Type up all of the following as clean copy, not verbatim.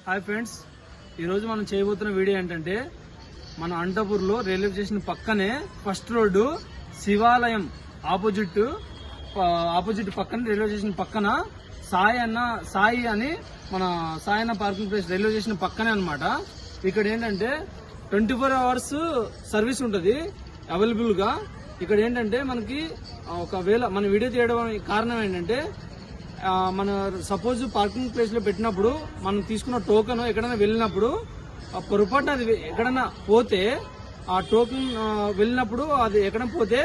Hi friends, ఈరోజు మనం చేయబోతున్న వీడియో ఏంటంటే మన అంటపూర్లో రైల్వే స్టేషన్ పక్కనే ఫస్ట్ రోడ్డు శివాలయం ఆపోజిట్ పక్కన రైల్వే స్టేషన్ పక్కన సాయి అని మన సాయి అన్న పార్కింగ్ ప్లేస్ రైల్వే స్టేషన్ పక్కనే అన్నమాట. ఇక్కడ ఏంటంటే 24 hours సర్వీస్ ఉంటుంది అవైలబుల్ గా. ఇక్కడ ఏంటంటే మనకి ఒకవేళ మన వీడియో తీయడం కారణం ఏంటంటే మన సపోజ్ పార్కింగ్ ప్లేస్ లో పెట్టినప్పుడు మనం తీసుకున్న టోకెన్ ఎక్కడైనా వెళ్ళినప్పుడు పొరపాటు అది ఎక్కడైనా పోతే ఆ టోకెన్ వెళ్ళినప్పుడు అది ఎక్కడ పోతే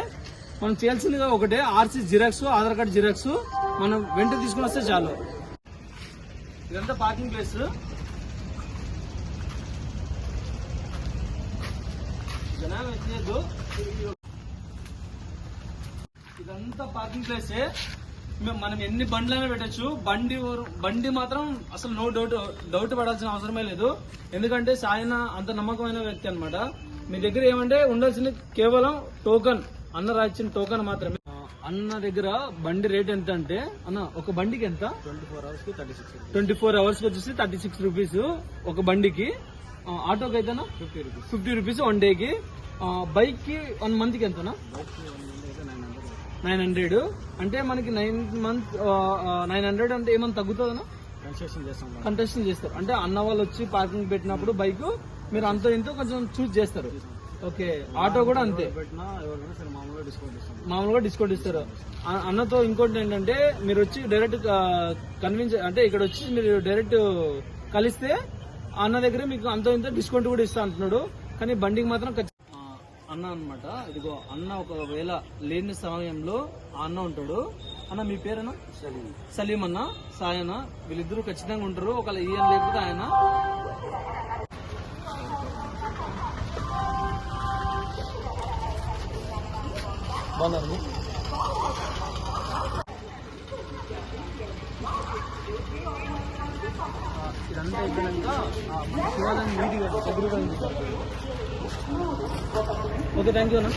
మనం చేయాల్సిందిగా ఒకటే RC xerox, Aadhaar card xerox మనం వెంట తీసుకుని వస్తే చాలు. ఇదంతా పార్కింగ్ ప్లేస్. ఇదంతా పార్కింగ్ ప్లేసే. మనం ఎన్ని బండ్లైనా పెట్టచ్చు. బండి మాత్రం అసలు నో డౌట్ పడాల్సిన అవసరమే లేదు. ఎందుకంటే సాయన అంత నమ్మకమైన వ్యక్తి అన్నమాట. మీ దగ్గర ఏమంటే ఉండాల్సింది కేవలం టోకన్, అన్న రాయించిన టోకన్ మాత్రమే. అన్న దగ్గర బండి రేట్ ఎంత అంటే అన్న ఒక బండికి ఎంత? 24 hours కి వచ్చేసి 36 రూపీస్ ఒక బండికి. ఆటోకి అయితేనా 50 రూపీస్ వన్ డేకి. బైక్ కి 1 month కి ఎంతనా? 900. అంటే మనకి 900 అంటే ఏమన్నా తగ్గుతుందనా? కన్సెషన్ చేస్తారు. అంటే అన్న వాళ్ళు వచ్చి పార్కింగ్ పెట్టినప్పుడు బైక్ మీరు అంతో ఇంతో కొంచెం చూస్ చేస్తారు. ఓకే, ఆటో కూడా అంతే, మామూలుగా డిస్కౌంట్ ఇస్తారు. అన్నతో ఇంకోటి ఏంటంటే మీరు వచ్చి డైరెక్ట్ కన్విన్స్ అంటే ఇక్కడ వచ్చి మీరు డైరెక్ట్ కలిస్తే అన్న దగ్గర మీకు అంతో ఇంతో డిస్కౌంట్ కూడా ఇస్తా అంటున్నాడు. కానీ బండికి మాత్రం అన్న అన్నమాట. ఇదిగో అన్న ఒకవేళ లేని సమయంలో అన్న ఉంటాడు. అన్న మీ పేరేనా? సలీం అన్న, సాయన, వీళ్ళిద్దరూ ఖచ్చితంగా ఉంటారు. ఒకవేళ ఈయన లేకపోతే ఆయన. బాగున్నారు. ఇదంతా అయిపోయినాక శివాలయం నీట్గా దగ్గరగా. ఓకే, థ్యాంక్ యూ అన్న.